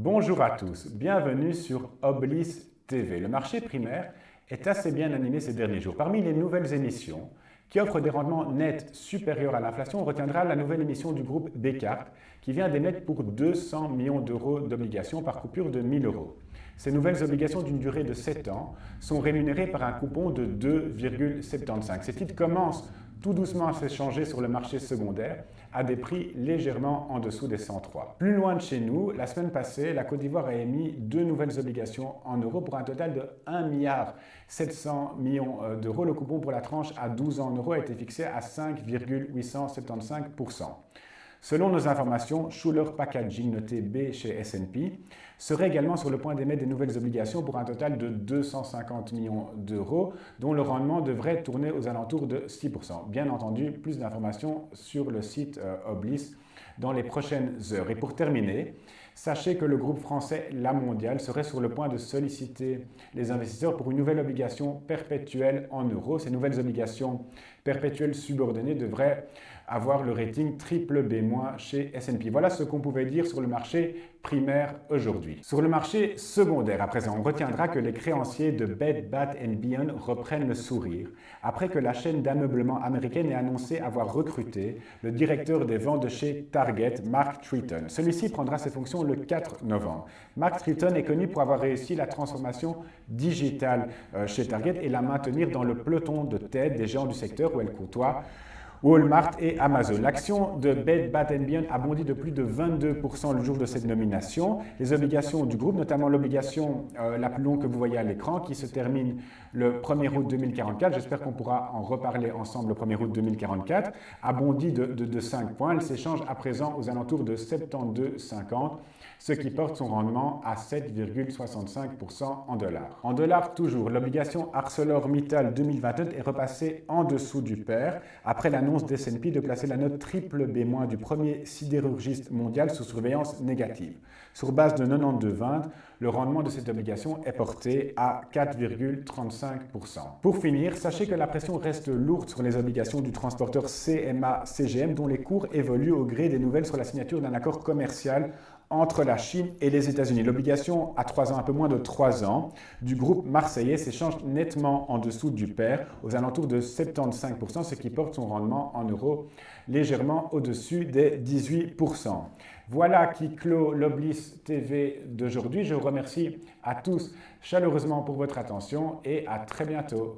Bonjour à tous, bienvenue sur Oblis TV. Le marché primaire est assez bien animé ces derniers jours. Parmi les nouvelles émissions qui offrent des rendements nets supérieurs à l'inflation, on retiendra la nouvelle émission du groupe Descartes qui vient d'émettre pour 200 millions d'euros d'obligations par coupure de 1000 euros. Ces nouvelles obligations d'une durée de 7 ans sont rémunérées par un coupon de 2,75. Ces titres commencent tout doucement à s'échanger sur le marché secondaire à des prix légèrement en dessous des 103. Plus loin de chez nous, la semaine passée, la Côte d'Ivoire a émis deux nouvelles obligations en euros pour un total de 1,7 milliard d'euros. Le coupon pour la tranche à 12 ans en euros a été fixé à 5,875%. Selon nos informations, Schuler Packaging, noté B chez S&P, serait également sur le point d'émettre des nouvelles obligations pour un total de 250 millions d'euros, dont le rendement devrait tourner aux alentours de 6%. Bien entendu, plus d'informations sur le site Oblis dans les prochaines heures. Et pour terminer, sachez que le groupe français La Mondiale serait sur le point de solliciter les investisseurs pour une nouvelle obligation perpétuelle en euros. Ces nouvelles obligations perpétuelles subordonnées devraient avoir le rating triple B- chez S&P. Voilà ce qu'on pouvait dire sur le marché primaire aujourd'hui. Sur le marché secondaire, à présent, on retiendra que les créanciers de Bed Bath & Beyond reprennent le sourire après que la chaîne d'ameublement américaine ait annoncé avoir recruté le directeur des ventes de chez Target, Mark Tritton. Celui-ci prendra ses fonctions le 4 novembre. Mark Tritton est connu pour avoir réussi la transformation digitale chez Target et la maintenir dans le peloton de tête des géants du secteur où elle côtoie Walmart et Amazon. L'action de Bed Bath & Beyond a bondi de plus de 22% le jour de cette nomination. Les obligations du groupe, notamment l'obligation la plus longue que vous voyez à l'écran, qui se termine le 1er août 2044, j'espère qu'on pourra en reparler ensemble le 1er août 2044, a bondi de 5 points. Elle s'échange à présent aux alentours de 72,50, ce qui porte son rendement à 7,65% en dollars. En dollars toujours, l'obligation ArcelorMittal 2021 est repassée en dessous du pair après l'annonce d'S&P de placer la note triple B- du premier sidérurgiste mondial sous surveillance négative. Sur base de 92,20, le rendement de cette obligation est porté à 4,35%. Pour finir, sachez que la pression reste lourde sur les obligations du transporteur CMA-CGM dont les cours évoluent au gré des nouvelles sur la signature d'un accord commercial entre la Chine et les États-Unis. L'obligation à 3 ans, un peu moins de 3 ans, du groupe marseillais s'échange nettement en dessous du pair, aux alentours de 75%, ce qui porte son rendement en euros légèrement au-dessus des 18%. Voilà qui clôt l'Oblis TV d'aujourd'hui. Je vous remercie à tous chaleureusement pour votre attention et à très bientôt.